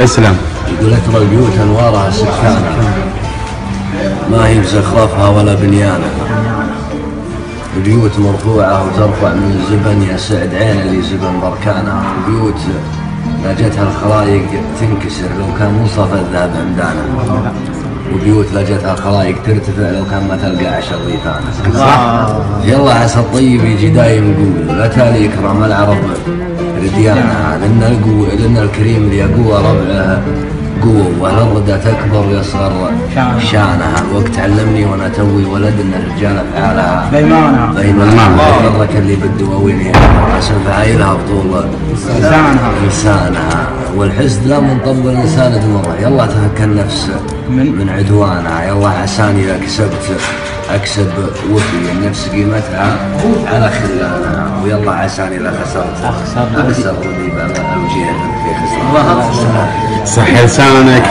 اسلم. يقول ترى البيوت انوارها سكانها ما هي بزخرفها ولا بنيانها، البيوت مرفوعة وترفع من الزبن يا سعد عين اللي زبن بركانها، البيوت لا جتها الخلايق تنكسر لو كان منصف الذهب عمدانها، وبيوت لا جتها الخلايق ترتفع لو كان ما تلقى عشر ضيفانها. يلا عسى الطيب يجي دايم قوي لا تالي يكرم العرب رديانها، لأن الكريم اللي قوة ربعه قوة، والردة تكبر ويصغر شانها. الوقت علمني وانا توي ولد ان الرجال افعالها بينما غرك اللي بالدواوين عشان فعايلها بطول لسانها، والحسد لا منطبق الانسان دمره. يلا تفك النفس من عدوانها، يلا عساني اذا كسبت اكسب وفي النفس قيمتها على خلانها، ويلا عساني اذا خسرت اخسر رديب الوجيه في خسرانها. صح لسانك.